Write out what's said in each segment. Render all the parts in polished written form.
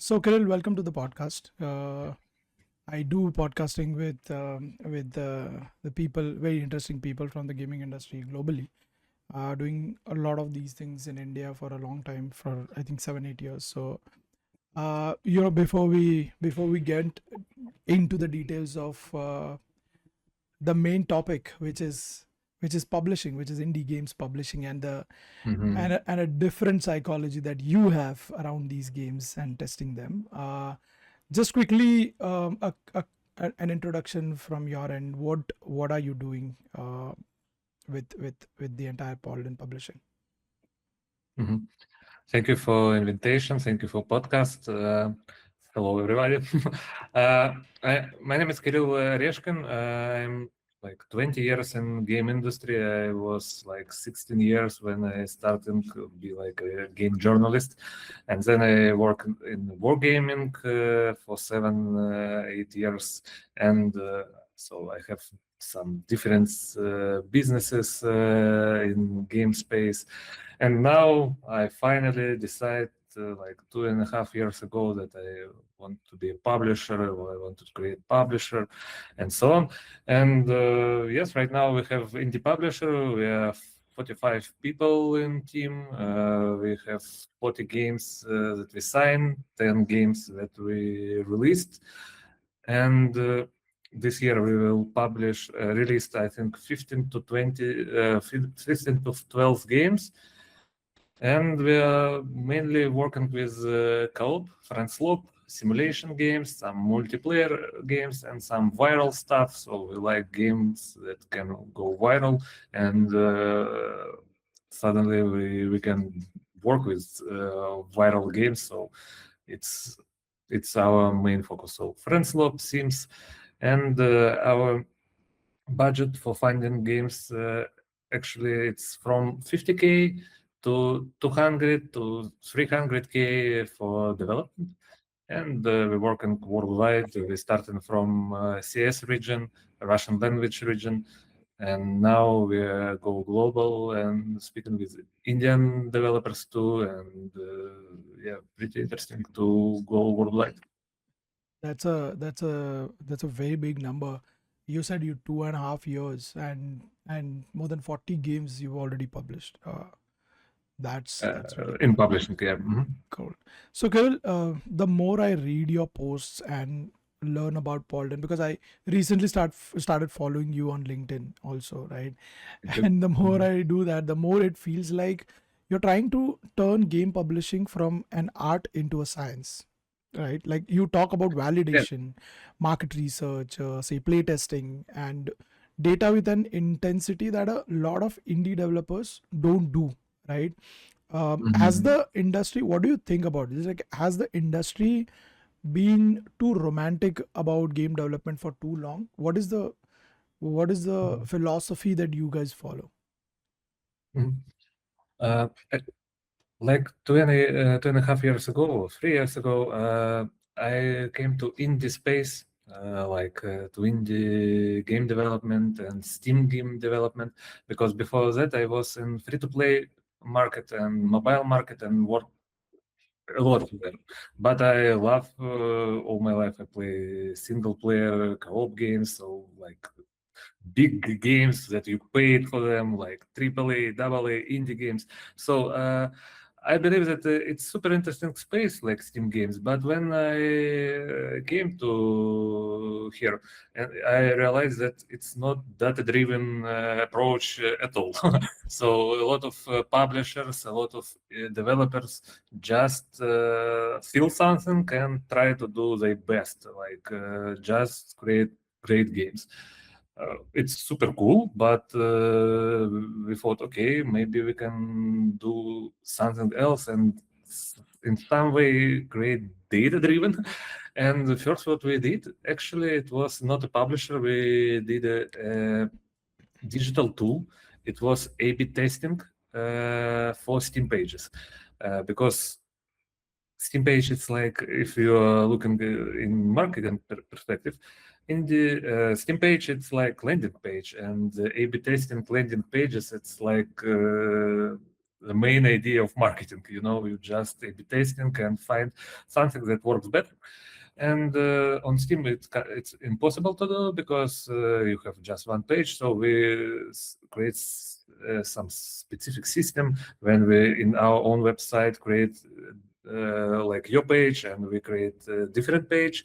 So, Kirill, welcome to the podcast. I do podcasting with the people, very interesting people from the gaming industry globally. Doing a lot of these things in India for a long time, for I think 7 8 years. So, before we get into the details of the main topic, which is publishing, which is indie games publishing, and the hmm and a different psychology that you have around these games and testing them. Just quickly, an introduction from your end. What are you doing with the entire Polden Publishing? hmm Thank you for invitation. Thank you for podcast. Hello, everybody. My name is Kirill Oreshkin. I'm like 20 years in game industry. I was like 16 years when I started to be like a game journalist, and then I worked in wargaming for 7 8 years, and so I have some different businesses in game space. And now I finally decide, like 2.5 years ago, that I want to be a publisher, or I want to create publisher, and so on. And yes, right now we have indie publisher. We have 45 people in team. We have 40 games that we sign, 10 games that we released, and this year we will publish released I think 15 to 20 15 to 12 games, and we are mainly working with co-op, friends loop, simulation games, some multiplayer games, and some viral stuff. So we like games that can go viral, and suddenly we can work with viral games. So it's it's our main focus. So friends loop, sims, and our budget for funding games actually it's from 50K to 200 to 300K for development, and we're working worldwide. We're starting from CS region, Russian language region, and now we go global and speaking with Indian developers too, and yeah, pretty interesting to go worldwide. That's a very big number. You said you 2.5 years and more than 40 games you've already published. That's really In cool. publishing. Yeah. Cool. So, Kirill, the more I read your posts and learn about Polden, because I recently started following you on LinkedIn also, right? Thank you. And the more Mhm. I do that, the more it feels like you're trying to turn game publishing from an art into a science, right? Like you talk about Yeah. validation, market research, say playtesting, and data with an intensity that a lot of indie developers don't do, right? Has Mhm. the industry, what do you think about this? Like, has the industry been too romantic about game development for too long? What is the Mhm. philosophy that you guys follow? Mhm. Uh, like 2.5 years ago, or 3 years ago, I came to indie space, to indie game development and Steam game development, because before that I was in free-to-play market and mobile market and worked a lot of them. But I love all my life. I play single-player co-op games, so like big games that you paid for them, like AAA, AA, indie games. So I believe that it's super interesting space like Steam games. But when I came to here, and I realized that it's not data-driven approach at all. So a lot of publishers, a lot of developers just feel something and try to do their best, like just create great games. It's super cool, but we thought, okay, maybe we can do something else and in some way create data driven. And the first what we did, actually, it was not a publisher. We did a digital tool. It was A/B testing for Steam pages, because Steam page, it's like if you are looking in marketing perspective, in the Steam page, it's like landing page, and A/B testing landing pages, it's like the main idea of marketing. You just A/B testing and find something that works better. And on Steam, it's impossible to do because you have just one page. So we create some specific system when we in our own website create like your page, and we create a different page.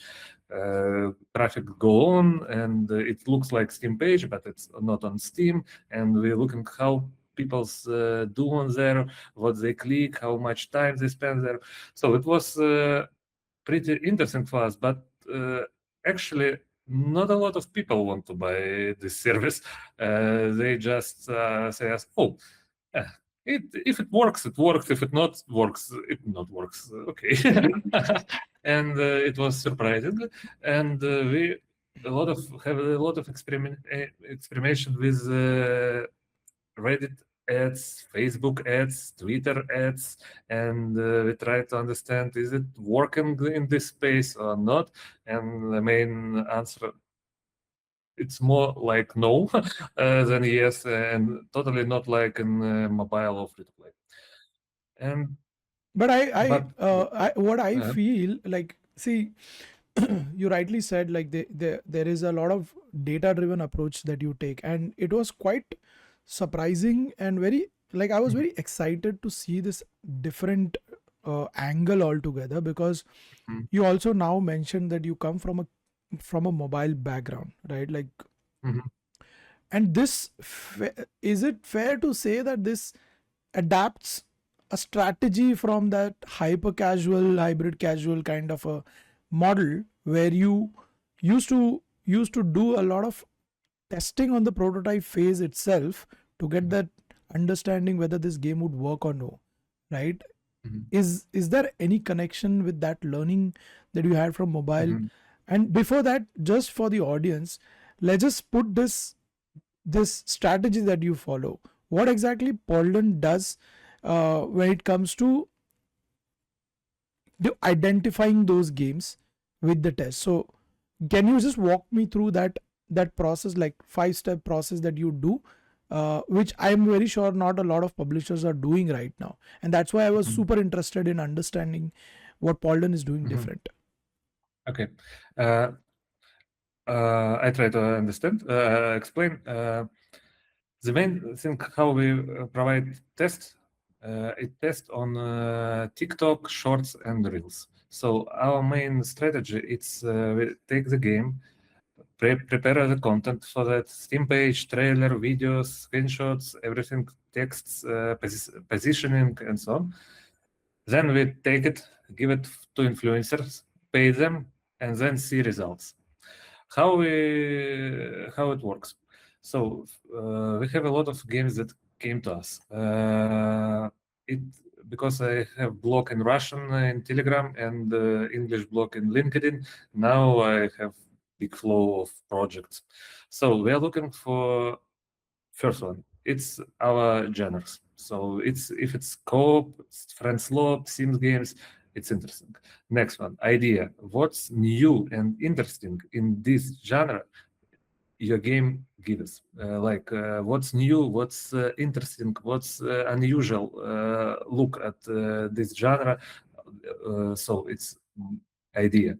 Traffic go on, and it looks like Steam page, but it's not on Steam. And we're looking how people's do on there, what they click, how much time they spend there. So it was pretty interesting for us, but actually not a lot of people want to buy this service. They just say us, oh, yeah, if it works, it works. If it not works, it not works. Okay. And it was surprising. And we have a lot of experimentation with Reddit ads, Facebook ads, Twitter ads, and we try to understand, is it working in this space or not? And the main answer, it's more like no than yes, and totally not like in mobile or free to play. And But but what I uh, feel like, see, you rightly said like there is a lot of data driven approach that you take, and it was quite surprising and very, like, I was very excited to see this different angle altogether, because mm, you also now mentioned that you come from a mobile background, right? Like, mhm, and is it fair to say that this adapts a strategy from that hyper casual, hybrid casual kind of a model, where you used to do a lot of testing on the prototype phase itself to get that understanding whether this game would work or no, right? mhm, Is there any connection with that learning that you had from mobile? mhm, And before that, just for the audience, let's just put this strategy that you follow. What exactly Polden does when it comes to identifying those games with the test? So can you just walk me through that process, like 5-step process that you do, which I'm very sure not a lot of publishers are doing right now, and that's why I was mhm, super interested in understanding what Polden is doing mhm. different. Okay. Uh, I try to understand, explain. The main thing how we provide tests, it tests on TikTok, Shorts, and Reels. So our main strategy is we take the game, prepare the content for that Steam page, trailer, videos, screenshots, everything, texts, positioning, and so on. Then we take it, give it to influencers, pay them, and then see results. How it works. So we have a lot of games that came to us. It because I have blog in Russian in Telegram and English blog in LinkedIn. Now I have big flow of projects. So we are looking for first one. It's our genres. So if it's co-op, it's friends love, Sims games, it's interesting. Next one, idea. What's new and interesting in this genre your game gives? What's new, what's interesting, what's unusual look at this genre. So it's idea.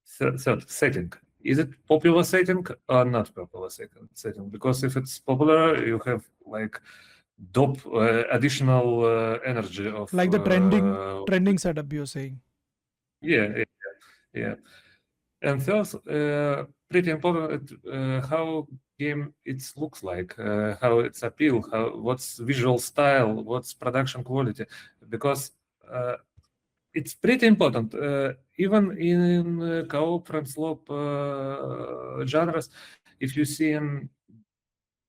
Third, setting. Is it popular setting or not popular setting? Because if it's popular, you have like dope additional energy of Like the trending setup you're saying. yeah, yeah, yeah. And third, pretty important how game it looks like, how it's appeal, what's visual style, what's production quality, because it's pretty important. Even in co-op and slope genres, if you see an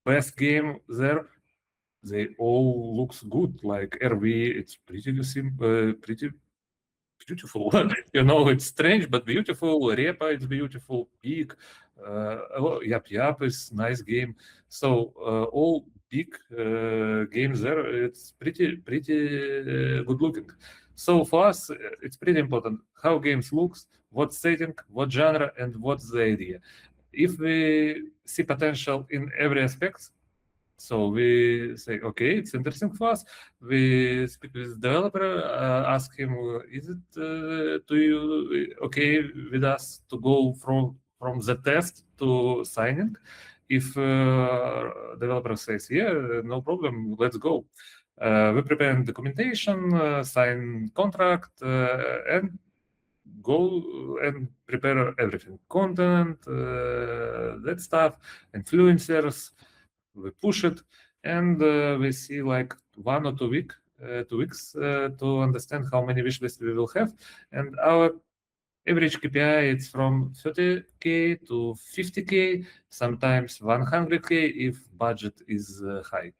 best game there, they all looks good. Like RV, it's pretty simple, pretty beautiful. It's strange but beautiful. Repa, it's beautiful. Peak, Yap Yap is nice game. So all big games there, it's pretty good looking. So for us, it's pretty important how games looks, what setting, what genre, and what's the idea. If we see potential in every aspect, So we say, okay, it's interesting for us. We speak with developer, ask him, is it to you okay with us to go from the test to signing? If developer says, yeah, no problem, let's go. We prepare documentation, sign contract, and go and prepare everything, content, that stuff, influencers. We push it, and we see like 2 weeks to understand how many wish lists we will have, and our average KPI it's from 30K to 50K, sometimes 100K if budget is high.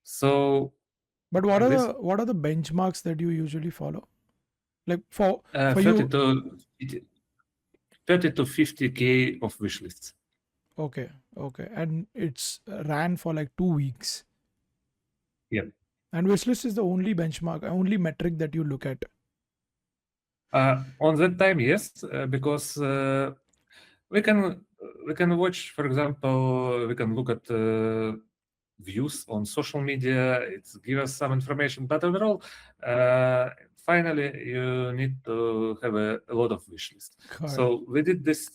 So But like this, what are the benchmarks that you usually follow? Like for 30 you, to 30 to 50K of wish lists. okay, okay, and it's ran for like 2 weeks. Yeah. And wishlist is the only benchmark, only metric that you look at. On that time, yes, because we can we can watch, for example, we can look at views on social media. It gives us some information, but overall, finally, you need to have a lot of wish list. Got it. So we did this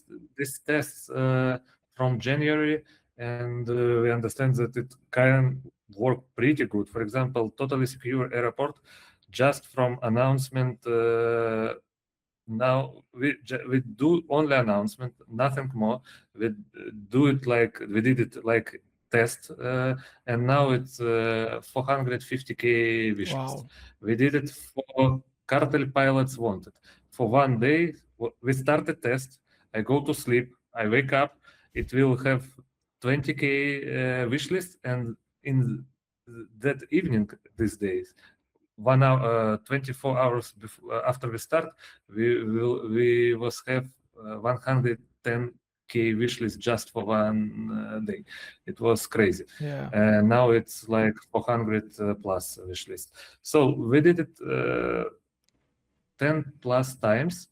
test from January, and we understand that it can work pretty good. For example, totally secure airport, just from announcement. Now we do only announcement, nothing more. We do it like we did it like test, and now it's 450K wish list. Wow. We did it for cartel pilots wanted. For one day, we started test. I go to sleep. I wake up. It will have 20K wish list, and in that evening these days 1 hour, 24 hours before, after we start, we was have 110K wish list just for one day. It was crazy. Yeah. And now it's like 400 plus wish list. So we did it 10 plus times.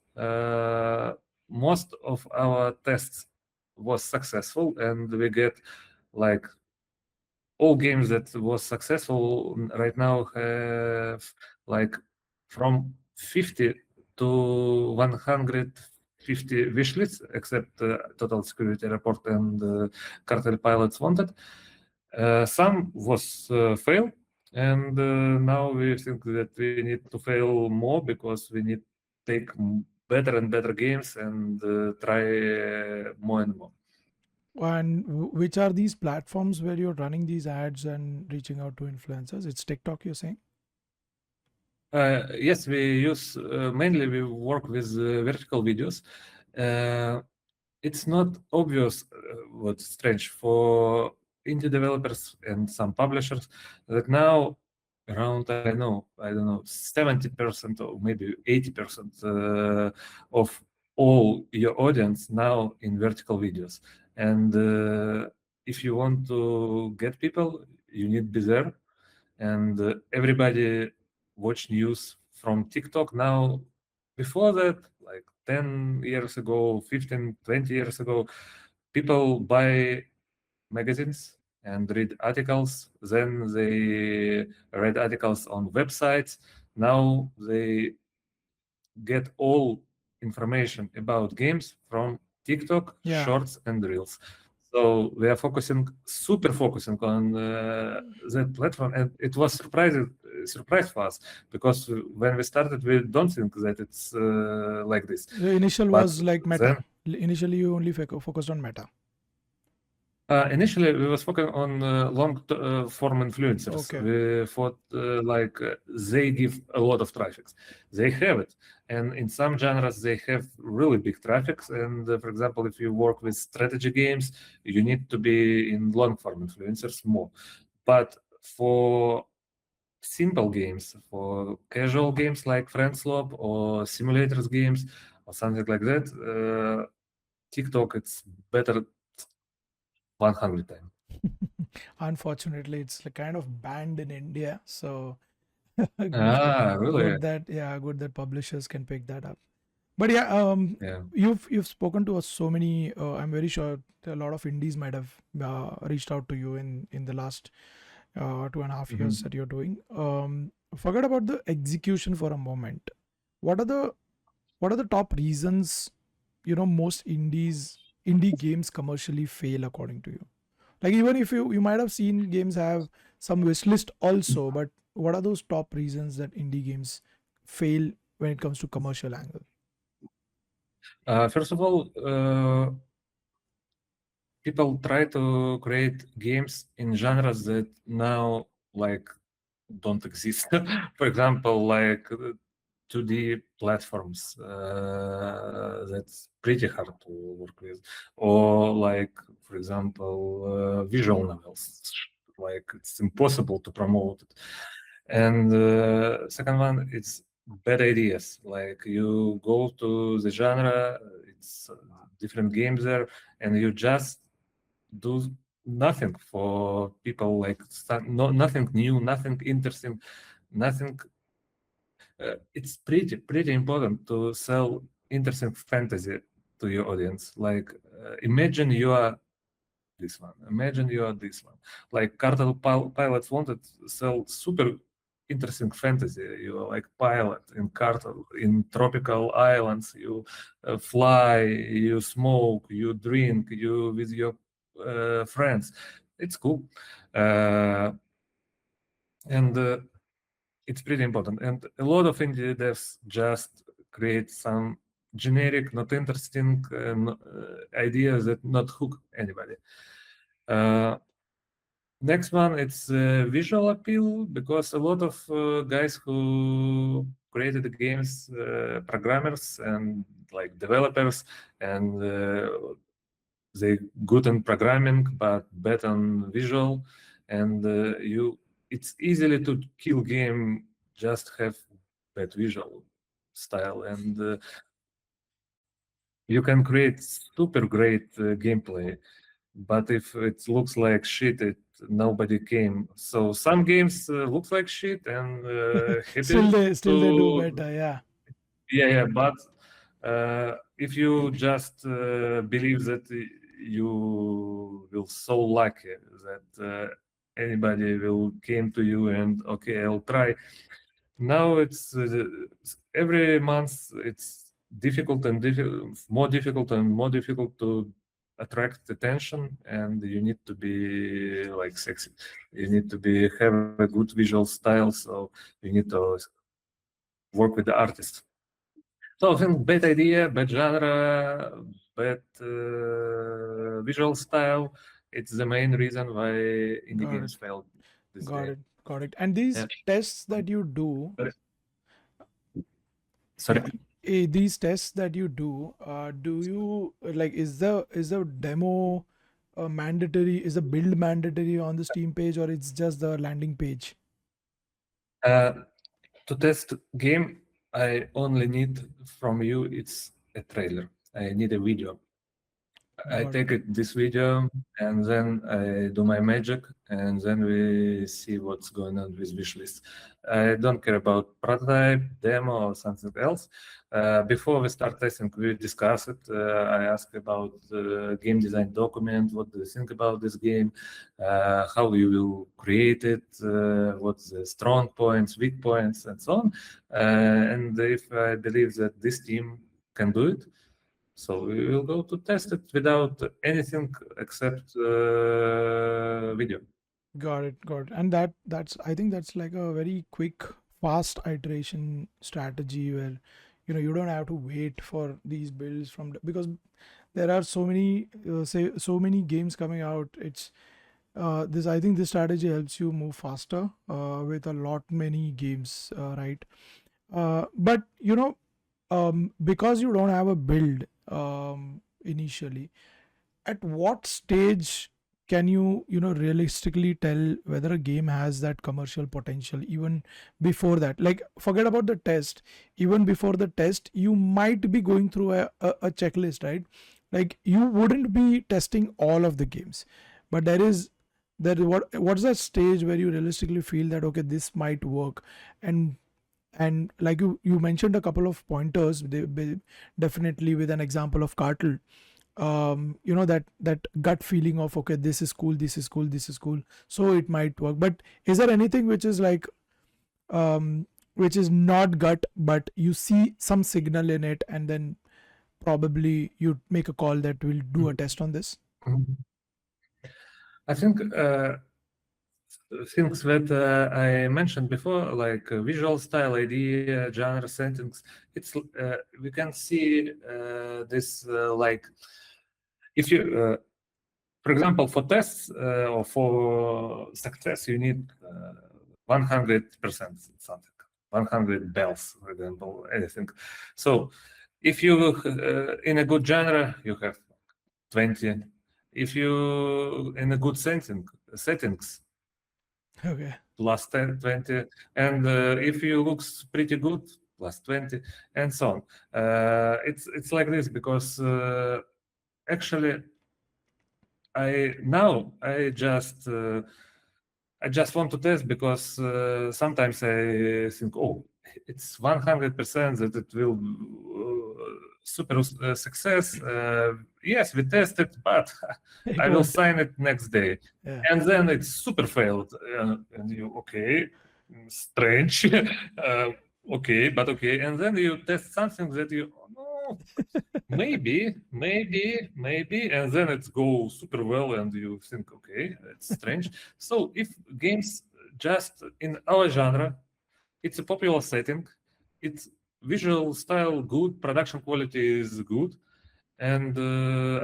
Most of our tests was successful, and we get like all games that was successful right now have like from 50 to 150 wish lists, except Total Security Report and Cartel Pilots Wanted. Some was fail, and now we think that we need to fail more because we need take better and better games and try more and more. And which are these platforms where you're running these ads and reaching out to influencers? It's TikTok, you're saying? Yes, we use mainly we work with vertical videos. It's not obvious what's strange for indie developers and some publishers that now around I don't know 70% or maybe 80% of all your audience now in vertical videos. And if you want to get people, you need to be there, and everybody watch news from TikTok now. Before that, like 10 years ago, 15, 20 years ago, people buy magazines and read articles. Then they read articles on websites. Now they get all information about games from TikTok, Yeah. Shorts, and Reels. So we are super focusing on that platform, and it was surprise for us because when we started, we don't think that it's like this. The initial But was like then Meta. Initially, you only focused on Meta. initially, we was focusing on long-form influencers. Okay. We thought like they give a lot of traffic. They have it, and in some genres they have really big traffic. And for example, if you work with strategy games, you need to be in long-form influencers more. But for simple games, for casual games like Friends Lob or simulators games or something like that, TikTok it's better 100 times. Unfortunately, it's like kind of banned in India. So Ah, really? good that, yeah, good that publishers can pick that up. But yeah, Yeah. you've spoken to us so many. I'm very sure a lot of indies might have reached out to you in the last 2.5 years Mhm. that you're doing. Forget about the execution for a moment. What are the top reasons most indie games commercially fail according to you? Like, even if you might have seen games have some wish list also, but what are those top reasons that indie games fail when it comes to commercial angle? First of all, people try to create games in genres that now like don't exist. For example, like 2D platforms, that's pretty hard to work with, or like, for example, visual novels, like it's impossible to promote it. And second one, it's bad ideas. Like you go to the genre, it's different games there, and you just do nothing for people, like nothing new, nothing interesting, nothing. It's pretty important to sell interesting fantasy to your audience. Like imagine you are this one. Imagine you are this one. Like cartel pilots wanted to sell super interesting fantasy. You are like pilot in cartel in tropical islands. You fly, you smoke, you drink, you with your friends. It's cool, and it's pretty important. And a lot of indie devs just create some generic, not interesting ideas that not hook anybody. Uh, Next one, it's visual appeal, because a lot of guys who created the games, programmers and like developers, and they good in programming but bad on visual, and it's easily to kill game, just have bad visual style, and you can create super great gameplay, but if it looks like shit, it nobody came. So some games looks like shit, and happy Still they do to, better, yeah. yeah, but if you just believe that you will so lucky that anybody will came to you and okay, I'll try. Now it's every month it's difficult and more difficult and more difficult to attract attention, and you need to be like sexy. You need to be have a good visual style, so you need to work with the artist. So I think bad idea, bad genre, bad visual style. It's the main reason why indie Got games it. fail this Got day. it. Got it. And these Yeah. tests that you do, Sorry. yeah, Sorry. these tests that you do you like, is the demo mandatory? Is the build mandatory on the Steam page, or it's just the landing page? Uh, to test game, I only need from you it's a trailer. I need a video. I Got it. take it this video, and then I do my magic, and then we see what's going on with wishlist. I don't care about prototype, demo, or something else. Before we start testing, we discuss it. I ask about the game design document. What do you think about this game? How you will create it? What's the strong points, weak points, and so on. And if I believe that this team can do it, so we will go to test it without anything except video. Got it. Got it. And that's I think that's like a very quick, fast iteration strategy where you don't have to wait for these builds because there are so many so many games coming out. It's this I think this strategy helps you move faster with a lot many games, right? But because you don't have a build initially, at what stage can you realistically tell whether a game has that commercial potential? Even before that, like, forget about the test. Even before the test, you might be going through a checklist, right? Like, you wouldn't be testing all of the games, but what's that stage where you realistically feel that okay, this might work? And And like you mentioned a couple of pointers, definitely with an example of cartel. That gut feeling of, okay, this is cool, this is cool, this is cool, so it might work. But is there anything which is like, which is not gut, but you see some signal in it, and then probably you make a call that we'll do a test on this? Mhm. I think things that I mentioned before, like visual style, idea, genre, settings, we can see this like if you, for example, for tests or for success, you need 100% something, 100 bells, for example, anything. So if you in a good genre, you have 20. If you in a good settings, Okay. plus 10, 20. And if you looks pretty good, plus 20, and so on. It's like this because actually I just want to test because sometimes I think, oh, it's 100% that it will super success. Yes, we tested, but It I will won't. sign it next day, Yeah. and then it's super failed. And you okay, strange, okay, but okay, and then you test something that you no, maybe, and then it goes super well, and you think, okay, it's strange. So if games just in our genre, it's a popular setting, it's visual style good, production quality is good, and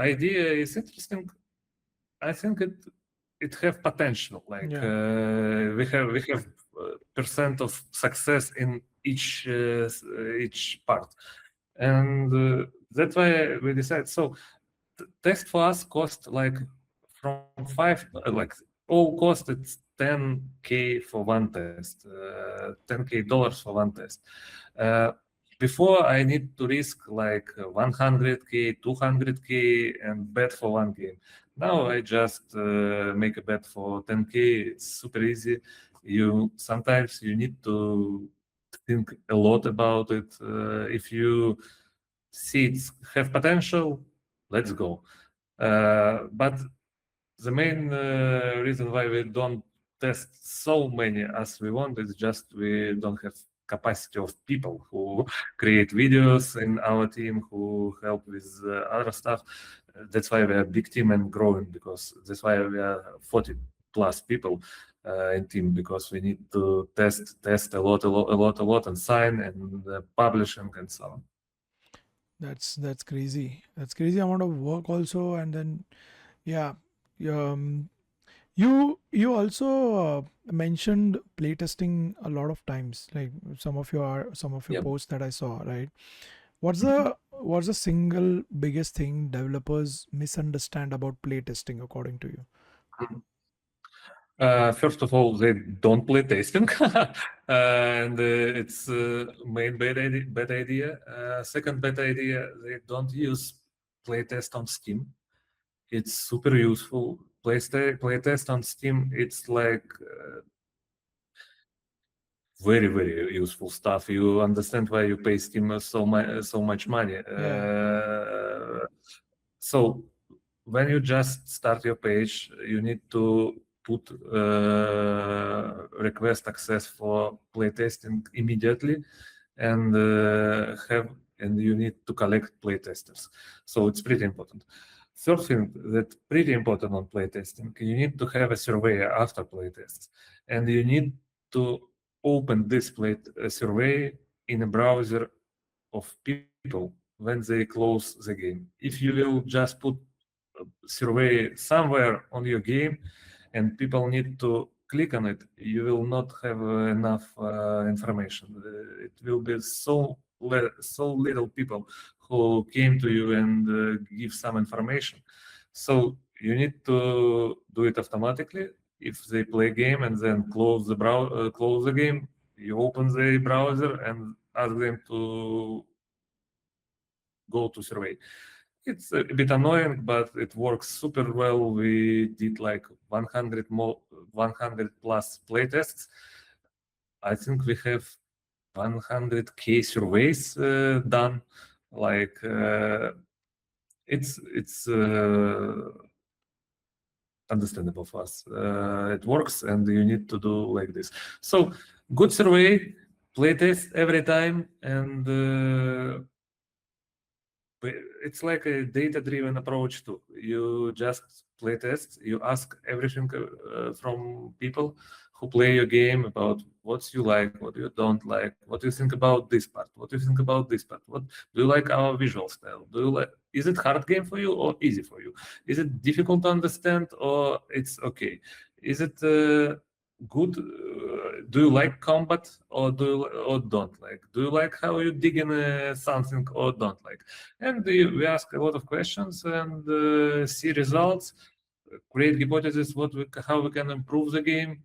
idea is interesting. I think it have potential. Like Yeah. we have percent of success in each part, and that's why we decide. So test for us cost like from like all cost it's 10K for one test, $10K for one test. Uh, Before I need to risk like 100K, 200K and bet for one game. Now I just make a bet for 10K. It's super easy. You sometimes you need to think a lot about it. If you see it's have potential, let's go. But the main reason why we don't test so many as we want is just we don't have capacity of people who create videos in our team who help with other stuff. That's why we are a big team and growing, because that's why we are 40 plus people in team, because we need to test a lot and sign and publishing and so on. That's crazy. That's crazy amount of work also. And then, yeah. um you also mentioned playtesting a lot of times, like some of your Yep. posts that I saw, right? What's the single biggest thing developers misunderstand about playtesting according to you? First of all, they don't play testing, and it's main bad idea. Second bad idea, they don't use playtest on Steam. It's super useful. Playtest on Steam, it's like very useful stuff. You understand why you pay Steam so much money. Yeah. So when you just start your page, you need to put request access for playtesting immediately, and you need to collect playtesters. So it's pretty important. Third thing that pretty important on playtesting, you need to have a surveyor after playtests, and you need to open this survey in a browser of people when they close the game. If you will just put survey somewhere on your game and people need to click on it, you will not have enough information. It will be so little people who came to you and give some information. So you need to do it automatically. If they play game and then close the game, you open the browser and ask them to go to survey. It's a bit annoying, but it works super well. We did like 100 plus playtests. I think we have 100K surveys done. Like it's understandable for us. It works, and you need to do like this. So good survey, playtest every time, and it's like a data-driven approach too. You just play tests. You ask everything from people who play your game about what you like, what you don't like, what you think about this part, what you think about this part. What do you like our visual style? Do you like? Is it hard game for you or easy for you? Is it difficult to understand or it's okay? Is it good? Do you like combat or or don't like? Do you like how you dig in something or don't like? And we ask a lot of questions and see results, create hypotheses how we can improve the game,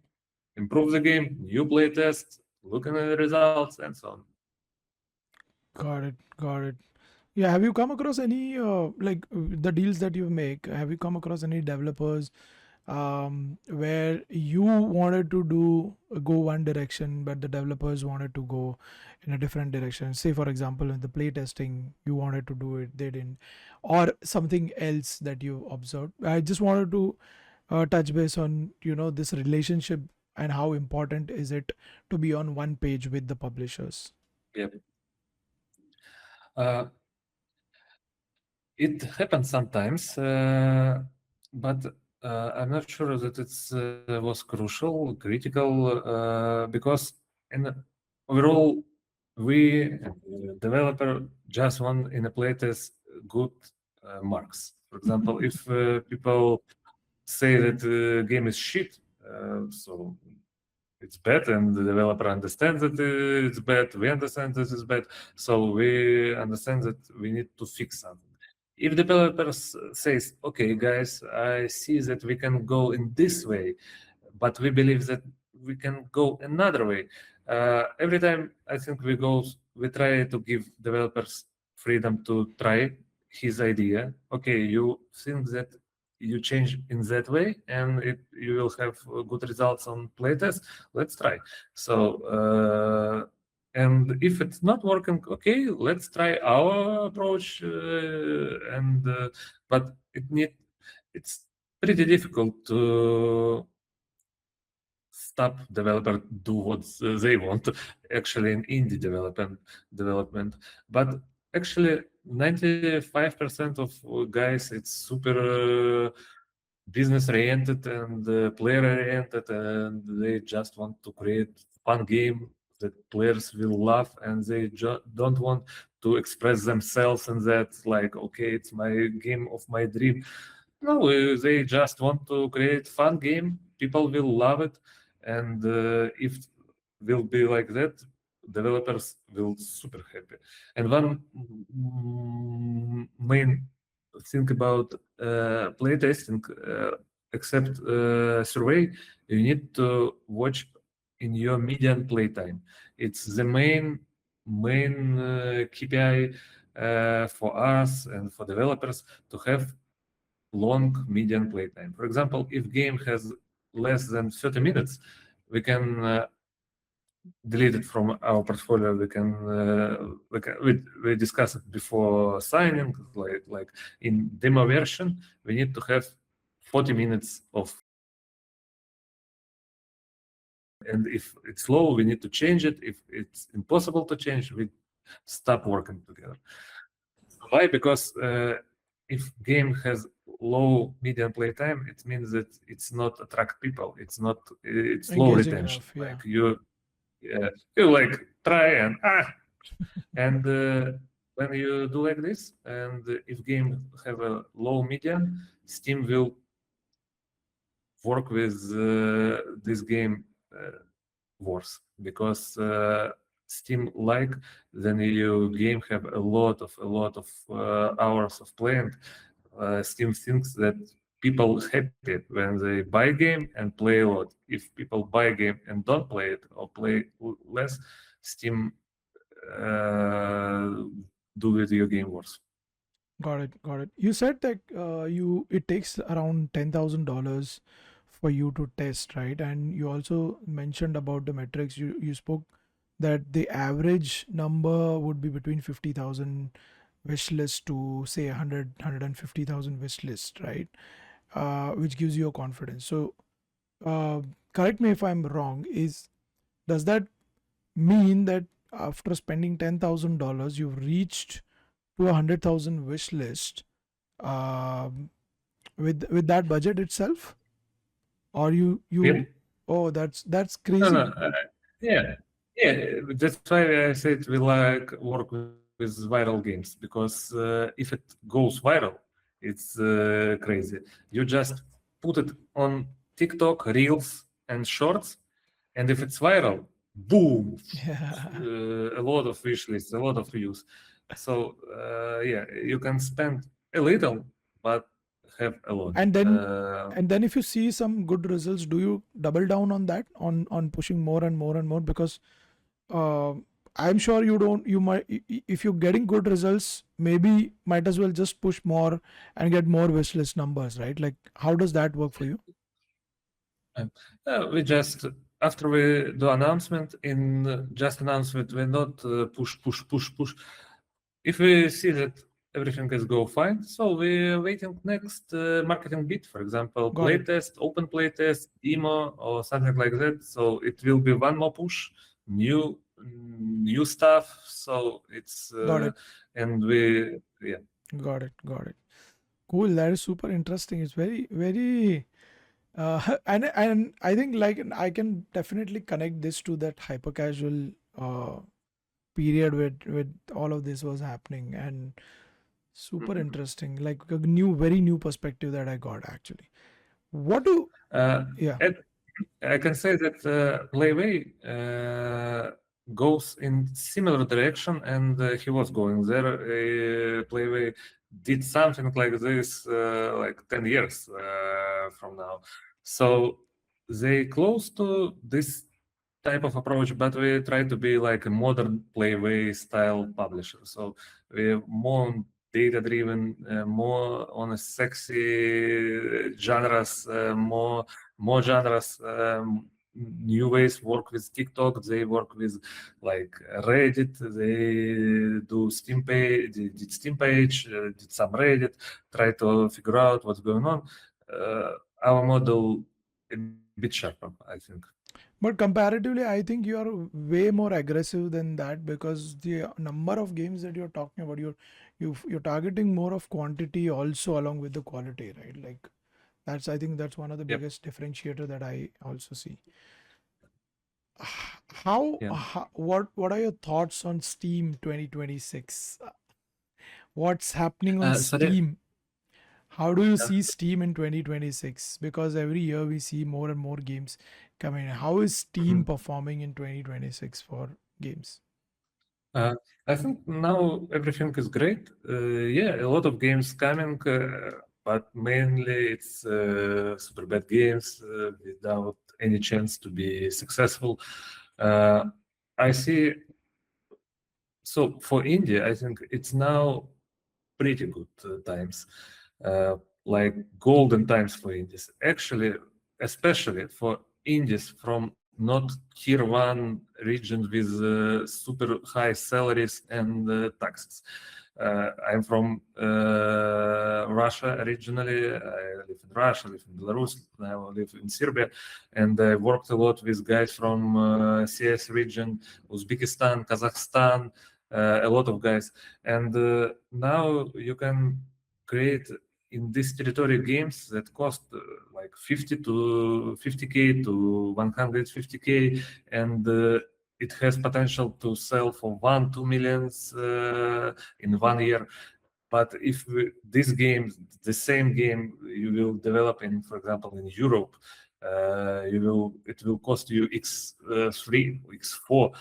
new play tests, looking at the results, and so on. Got it. Got it. Yeah. Have you come across any the deals that you make? Have you come across any developers where you wanted to go one direction, but the developers wanted to go in a different direction? Say, for example, in the playtesting, you wanted to do it, they didn't, or something else that you observed. I just wanted to touch base on this relationship and how important is it to be on one page with the publishers. Yep. Uh, it happens sometimes, but I'm not sure that it was crucial, critical, because in overall, we developer just want in a playtest good marks. For example, if people say that the game is shit, so it's bad, and the developer understands that it's bad. We understand that it's bad, so we understand that we need to fix something. If developer says, "Okay, guys, I see that we can go in this way, but we believe that we can go another way." Every time I think we try to give developers freedom to try his idea. Okay, you think that you change in that way and you will have good results on playtest. Let's try. So and if it's not working, okay, let's try our approach. And but it's pretty difficult to stop developer do what they want actually in indie development. But actually 95% of guys, it's super business oriented and player oriented, and they just want to create fun game that players will love, and they don't want to express themselves and that, like, okay, it's my game of my dream. No, they just want to create fun game. People will love it, and if will be like that, developers will super happy. And one main thing about playtesting, except survey, you need to watch in your median playtime. It's the main KPI for us and for developers to have long median playtime. For example, if game has less than 30 minutes, we can delete it from our portfolio. We discussed it before signing, like in demo version, we need to have 40 minutes of, and if it's low, we need to change it. If it's impossible to change, we stop working together. Why? Because if game has low median playtime, it means that it's not attract people. It's low Engaging retention. enough, yeah. Like you like try and and when you do like this, and if game have a low median, Steam will work with this game worse, because Steam like then your game have a lot of hours of playing. Steam thinks that people happy when they buy game and play a lot. If people buy a game and don't play it or play less, Steam uh, do with your game worse. Got it. Got it. You said that it takes around $10,000 for you to test, right? And you also mentioned about the metrics. You spoke that the average number would be between 50,000 wish list to say 150,000 wish list, right? Which gives you a confidence. So, uh, correct me if I'm wrong. Does that mean that after spending $10,000, you've reached to 100,000 wish list um, with that budget itself, or you? Really? Oh, that's No, no. crazy. Yeah, yeah. That's why I said we like work with viral games because if it goes viral, it's crazy. You just put it on TikTok, Reels, and Shorts, and if it's viral, boom, Yeah. a lot of wish lists, a lot of views. So yeah, you can spend a little, but have a lot. and then and then if you see some good results, do you double down on that, on pushing more and more and more? Because uh, I'm sure you don't, you might, if you're getting good results, maybe might as well just push more and get more wish list numbers, right? Like, how does that work for you? We just after we do announcement in just announcement we not push. If we see that everything is go fine, so we're waiting next marketing bit, for example, Got it. playtest, open playtest, demo, or something like that. So it will be one more push, new stuff. So it's Got it. and we yeah. Got it. Got it. Cool. That is super interesting. It's very, very, and I think like I can definitely connect this to that hyper casual period with all of this was happening, and super Mhm. interesting. Like a new, very new perspective that I got actually. What do? Uh, Yeah. and I can say that Playway goes in similar direction, and he was going there. Playway did something like this like 10 years from now. So they close to this type of approach, but we try to be like a modern Playway style publisher. So we're more data driven, more on a sexy genres, more genres, new ways work with TikTok. They work with like Reddit. They do Steam page, did Steam page, did some Reddit, try to figure out what's going on. Our model a bit sharper, I think. But comparatively, I think you are way more aggressive than that, because the number of games that you're talking about, you're targeting more of quantity also along with the quality, right? Like that's, I think that's one of the Yep. biggest differentiator that I also see. Yeah. What are your thoughts on Steam 2026? What's happening on Sorry. Steam? How do you Uh, see Steam in 2026? Because every year we see more and more games coming in. How is Steam mhm. performing in 2026 for games? Uh, I think now everything is great. Yeah, a lot of games coming, but mainly it's super bad games without any chance to be successful. Uh, I see. So for India, I think it's now pretty good times, uh, like golden times for indies. Actually, especially for indies from not tier one regions with super high salaries and taxes. I'm from Russia originally. I live in Russia, live in Belarus, now I live in Serbia, and I worked a lot with guys from CS region, Uzbekistan, Kazakhstan, a lot of guys. And now you can create in this territory games that cost like 50 to 50K to 150K, and it has potential to sell for 1 2 millions in 1 year. But if this game, the same game, you will develop in, for example, in Europe, it will cost you x3, x4,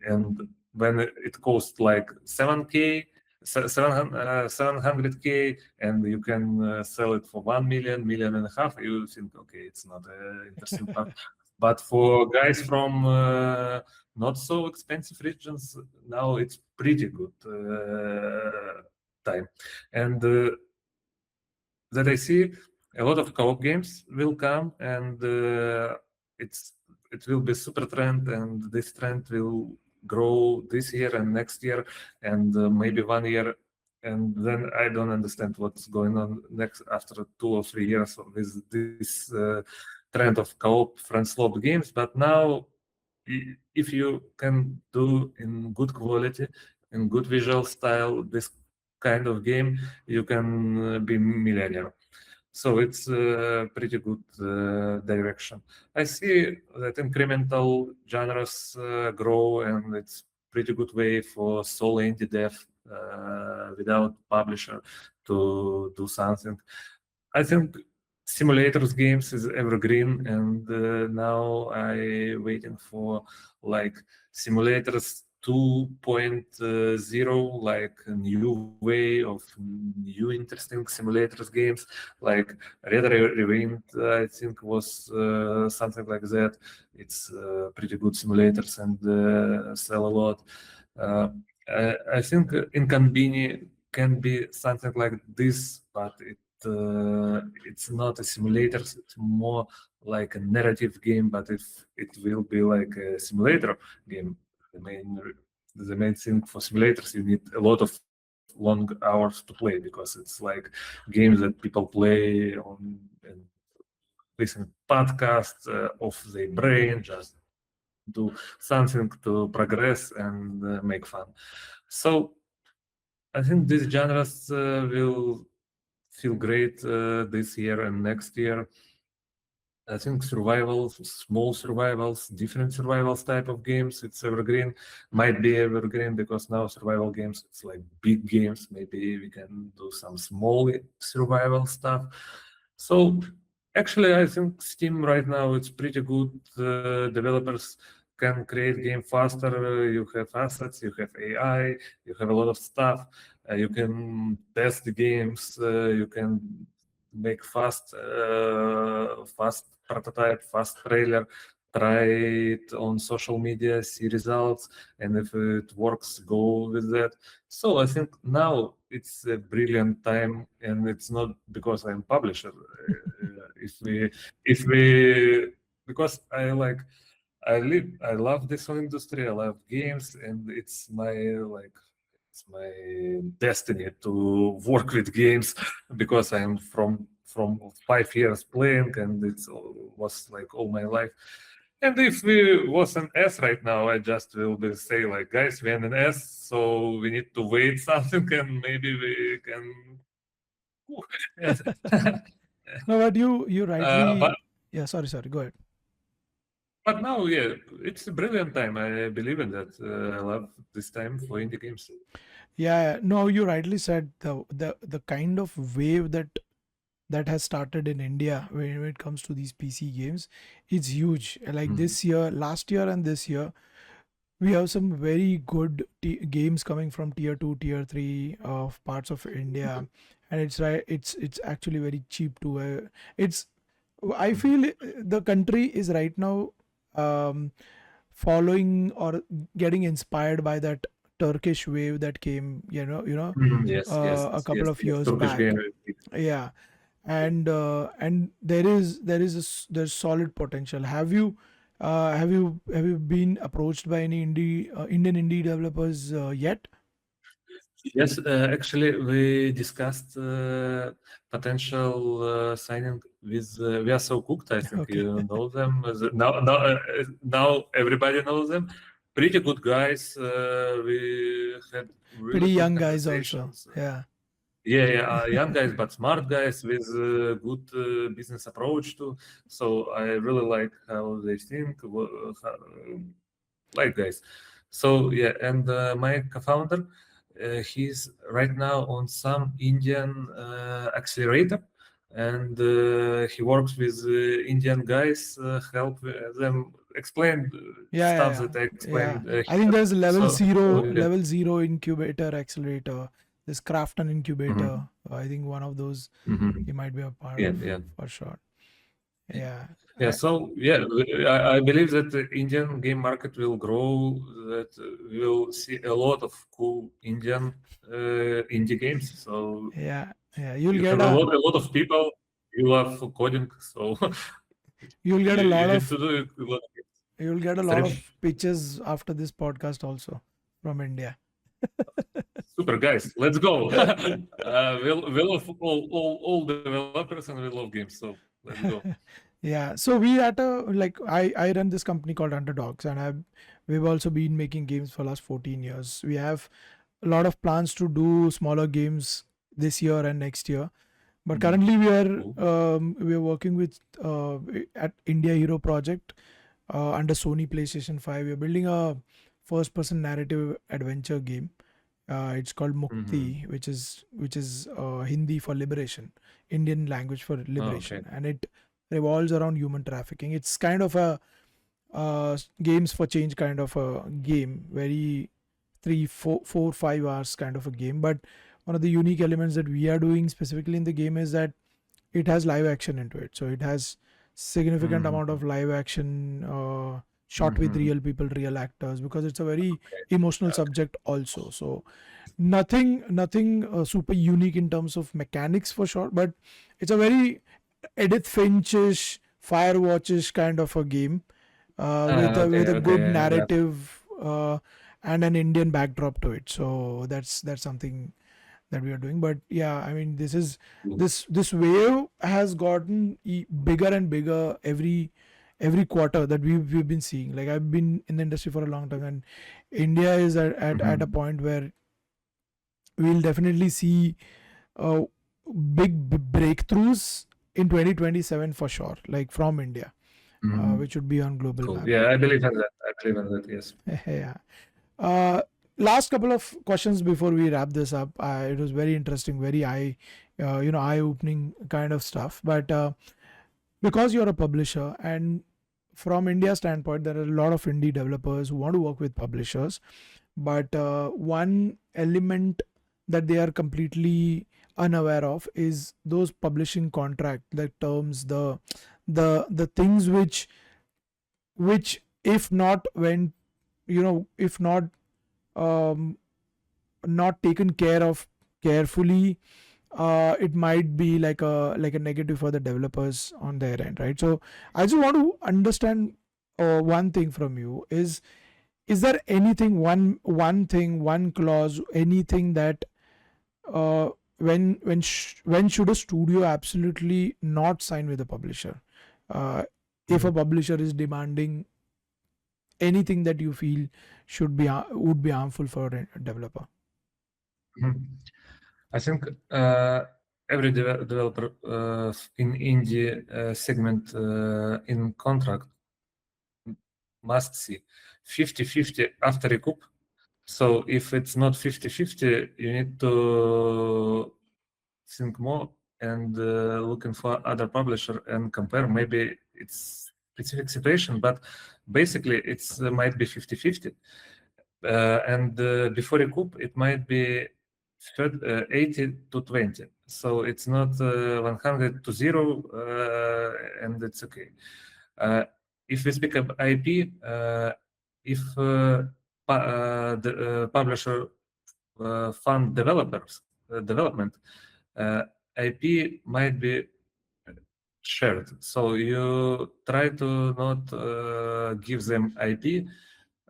and when it costs like 7K, 700K, and you can sell it for 1 million, million and a half, you think, okay, it's not an interesting part. But for guys from not so expensive regions, now it's pretty good time. And that I see a lot of co-op games will come, and it's it will be super trend, and this trend will grow this year and next year, and maybe 1 year. And then I don't understand what's going on next after 2 or 3 years with this trend of co-op friend swap games. But now, if you can do in good quality, in good visual style, this kind of game, you can be millionaire. So it's a pretty good direction. I see that incremental genres grow, and it's pretty good way for solo indie dev without publisher to do something. I think simulators games is evergreen, and now I waiting for like simulators 2.0, like a new way of new interesting simulators games, like Red Rewind, I think was something like that. It's pretty good simulators and sell a lot. Uh, I think Inconveni can be something like this, but it's not a simulator. It's more like a narrative game, but if it will be like a simulator game, the main the main thing for simulators, you need a lot of long hours to play, because it's like games that people play on and listen podcasts of their brain, just do something to progress and make fun. So I think these genres will feel great this year and next year. I think survivals, small survivals, different survivals type of games, it's evergreen. Might be evergreen because now survival games, it's like big games. Maybe we can do some small survival stuff. So actually, I think Steam right now it's pretty good. Developers can create game faster. You have assets, you have AI, you have a lot of stuff. You can test the games. You can make fast prototype, fast trailer, try it on social media, see results, and if it works, go with that. So I think now it's a brilliant time, and it's not because I'm publisher. If we, because I love this whole industry. I love games, and it's my like it's my destiny to work with games because I'm from 5 years playing, and it was like all my life. And if we was an S right now, I just will be say like, guys, we're in an S, so we need to wait something, and maybe we can. Yes. No, but you But rightly, yeah, sorry, go ahead. now, yeah, it's a brilliant time. I believe in that. I love this time for indie games. Yeah, no, you rightly said the kind of wave that has started in India when it comes to these PC games, it's huge. Like Mhm. this year, last year, and this year, we have some very good games coming from tier 2, tier 3 of parts of India, and it's right, it's actually very cheap too. It's I Mhm. feel the country is right now um, following or getting inspired by that Turkish wave that came, Mhm. Yes, yes, a couple yes, of yes. years Turkish back. game. Yeah, and there's solid potential. Have you been approached by any Indian indie developers yet? Yes, actually, we discussed potential signing with We Are So Cooked. I think Okay. you know them. Now everybody knows them. Pretty good guys. We had really Pretty good young guys also. conversations. Yeah. Yeah, yeah, young guys, but smart guys with good business approach too. So I really like how they think, like guys. So yeah, and my co-founder, he's right now on some Indian accelerator, and he works with Indian guys, help them explain Yeah, yeah, stuff yeah. that I Yeah. explained I think here. there's So yeah. level zero incubator accelerator. This Crafton Mhm. incubator. I think one of those Mhm. you might be a part Yeah, of yeah. for sure. Yeah. Yeah, I, so yeah, I believe that the Indian game market will grow, that we'll see a lot of cool Indian indie games. So yeah. Yeah. You'll you get have a lot of people, you love coding, so a you lot need of to do a lot of games. You'll get a lot Stream. of pitches after this podcast also from India. Super guys, let's go. We love all developers and we love games, so let's go. Yeah, so we at a like I run this company called Underdogs, and we've also been making games for last 14 years. We have a lot of plans to do smaller games this year and next year. But Mhm. currently Cool. we are working with at India Hero project under Sony PlayStation 5. We're building a first person narrative adventure game. It's called Mhm. Mukti, which is Hindi for liberation, Indian language for Oh, okay. liberation, and it revolves around human trafficking. It's kind of a games for change kind of a game, very 3, 4, 4, 5 hours kind of a game. But one of the unique elements that we are doing specifically in the game is that it has live action into it. So it has significant amount Mhm. of live action shot with Mhm. real people, real actors, because it's a very Okay. emotional Uh, subject also. So nothing super unique in terms of mechanics for sure, but it's a very Edith Finchish, Firewatchish kind of a game with okay, a good okay, I got. narrative and an Indian backdrop to it. So that's something that we are doing. But yeah, I mean, Cool. this wave has gotten bigger and bigger every quarter that we've been seeing. Like I've been in the industry for a long time, and India is at a Mhm. point where we'll definitely see uh, breakthroughs in 2027 for sure, like from India, Mhm. which would be on global Cool. map. Yeah, I believe in that. I believe in that. Yes. Yeah. Uh, Last couple of questions before we wrap this up. It was very interesting, very eye opening kind of stuff. But because you're a publisher, and from India standpoint, there are a lot of indie developers who want to work with publishers, but one element that they are completely unaware of is those publishing contract, the terms, the things which if not when if um, not taken care of carefully, it might be like a negative for the developers on their end, right? So I just want to understand one thing from you: is there anything, one thing, one clause, anything that uh, when should a studio absolutely not sign with a publisher, uh, if a Mhm. publisher is demanding anything that you feel would be harmful for a developer? Mhm. I think every developer in indie segment in contract must see 50-50 after recoup. So if it's not 50-50, you need to think more and looking for other publisher and compare. Maybe it's specific situation, but basically it's might be 50-50. And before recoup, it might be 80-20. So it's not 100 to 0, and it's okay. Uh, if we speak of IP, if the publisher fund developers development, uh, IP might be shared. So you try to not give them IP,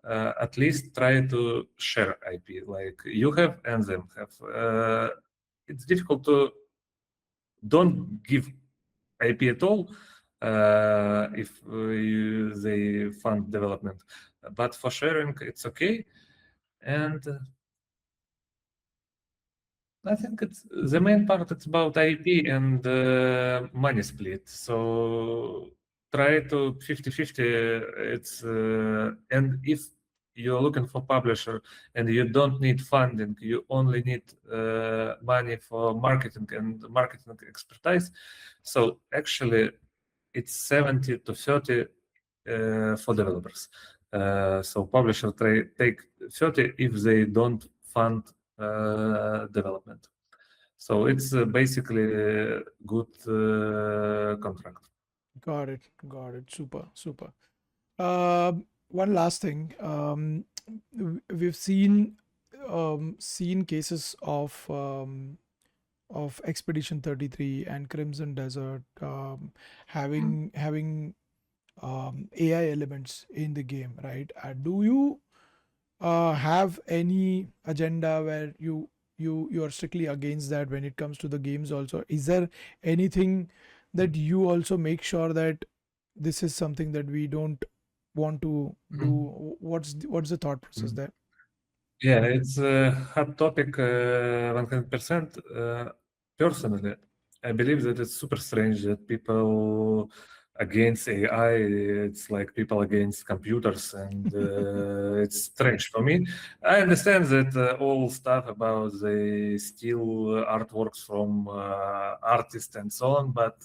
at least try to share IP, like you have and them have. It's difficult to don't give IP at all if they fund development, but for sharing it's okay. And I think it's the main part. It's about IP and money split. So try to 50-50. It's and if you're looking for publisher and you don't need funding, you only need money for marketing and marketing expertise. So actually, it's 70-30 for developers. So publisher take 30 if they don't fund development. So it's basically a good contract. Got it. Super. One last thing. We've seen cases of Expedition 33 and Crimson Desert having AI elements in the game, right? Do you have any agenda where you are strictly against that when it comes to the games also? Is there anything that you also make sure that this is something that we don't want to do? Mhm. What's the thought process Mhm. there? Yeah, it's a hot topic, 100%. Personally, I believe that it's super strange that people against AI, it's like people against computers, and it's strange for me. I understand that all stuff about the still artworks from artists and so on, but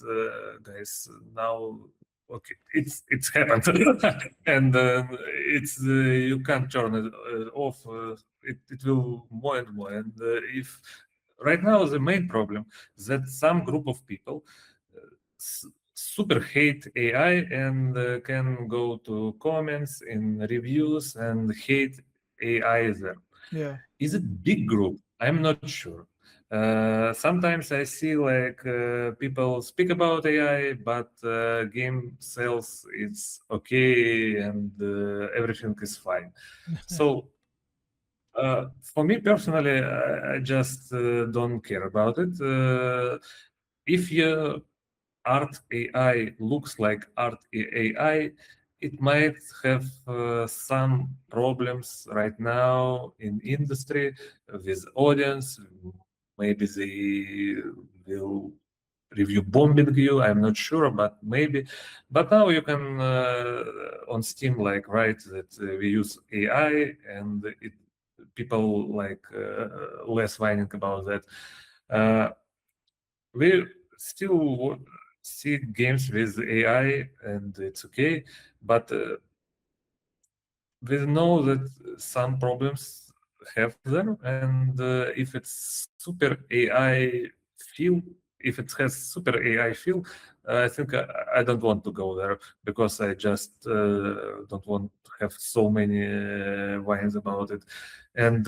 guys, now okay, it's happened, and it's you can't turn it off. It will more and more. And if right now the main problem is that some group of people super hate AI and can go to comments in reviews and hate AI there. Yeah, Is it big group? I'm not sure. Sometimes I see like people speak about AI, but game sales it's okay and everything is fine. So for me personally, I just don't care about it. If your art AI looks like art AI, it might have some problems right now in industry with audience. Maybe they will review bombing you. I'm not sure, but maybe. But now you can on Steam like write that we use AI and it people like less whining about that. Uh, we still see games with AI and it's okay, but we know that some problems have them, and if it's super AI feel, if it has super AI feel, I think I don't want to go there because I just don't want to have so many wines about it. And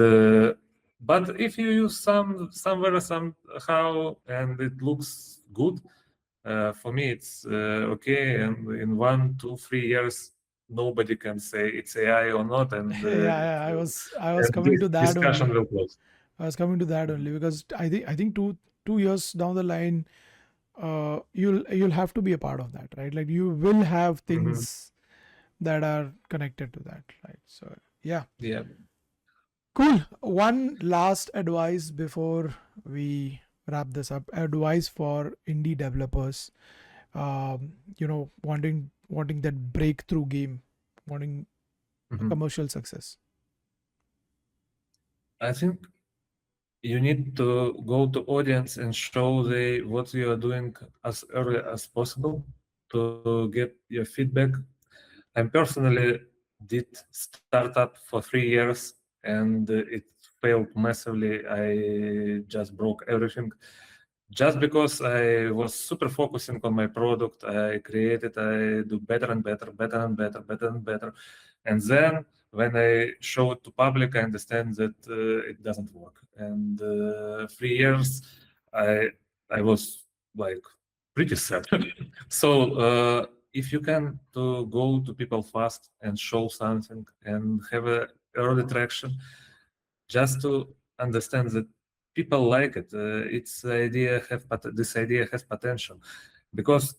but if you use somewhere somehow and it looks good, for me it's okay. And in 1, 2, 3 years, nobody can say it's AI or not, and yeah, it yeah. I will, was I was and coming this to that discussion only. will close. I was coming to that Mhm. only because I think 2 years down the line, you'll have to be a part of that, right? Like you will have Mhm. things that are connected to that, right? So yeah, Yeah. cool. One last advice before we wrap this up. Advice for indie developers, wanting that breakthrough game, wanting a Mhm. commercial success. I think you need to go to audience and show they what you are doing as early as possible to get your feedback. I personally did startup for 3 years and it failed massively. I just broke everything. Just because I was super focusing on my product, I created, I do better and better, better and better, better and better. And then when I show it to public, I understand that it doesn't work. And 3 years, I I was like pretty sad. So if you can to go to people fast and show something and have a early traction, just to understand that people like it. This idea has potential, because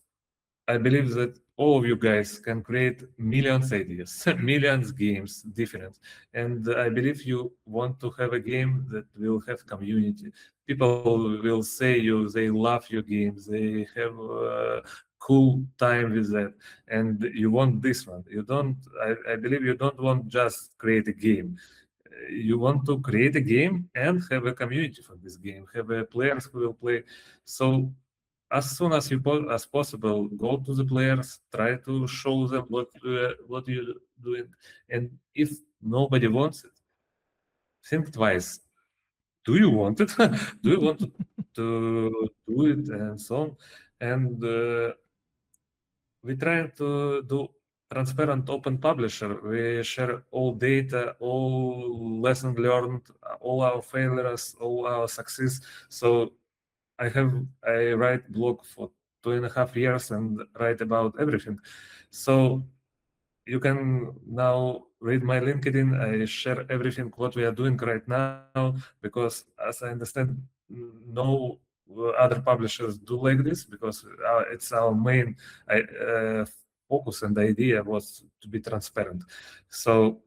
I believe that all of you guys can create millions ideas, millions games, different. And I believe you want to have a game that will have community. People will say you they love your games, they have a cool time with that, and you want this one. You don't. I believe you don't want just create a game. You want to create a game and have a community for this game, have players who will play. So as soon as as possible, go to the players, try to show them what you're doing, and if nobody wants it, think twice. Do you want it? Do you want to do it and so on? And we try to do transparent open publisher. We share all data, all lesson learned, all our failures, all our success. So I write blog for 2.5 years and write about everything. So you can now read my LinkedIn. I share everything what we are doing right now because, as I understand, no other publishers do like this because it's our main focus and idea was to be transparent. So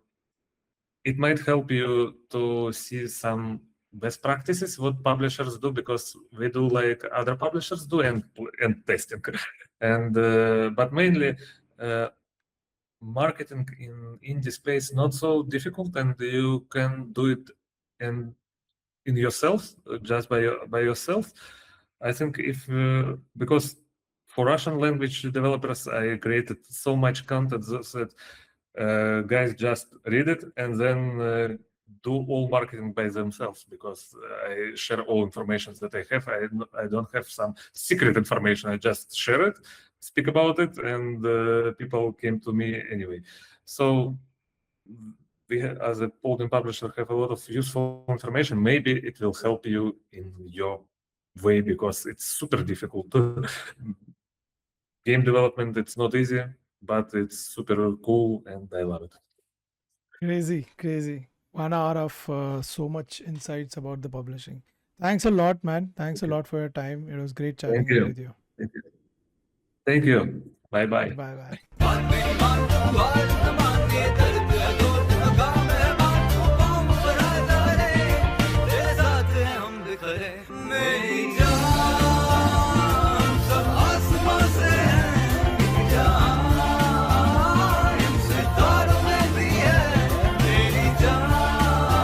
it might help you to see some best practices what publishers do because we do like other publishers do and testing and but mainly marketing in indie space not so difficult and you can do it in yourself just by yourself. I think if because for Russian language developers I created so much content that guys just read it and then do all marketing by themselves because I share all information that I have. I don't have some secret information. I just share it, speak about it, and people came to me anyway. So we, as a Polden publisher, have a lot of useful information. Maybe it will help you in your way because it's super difficult. Game development, it's not easy, but it's super cool and I love it. Crazy, crazy. 1 hour of so much insights about the publishing. Thanks a lot, man. Thanks a Thank you. lot for your time. It was great Thank chatting it you. with you. Thank you. Thank you. Bye bye. Bye bye.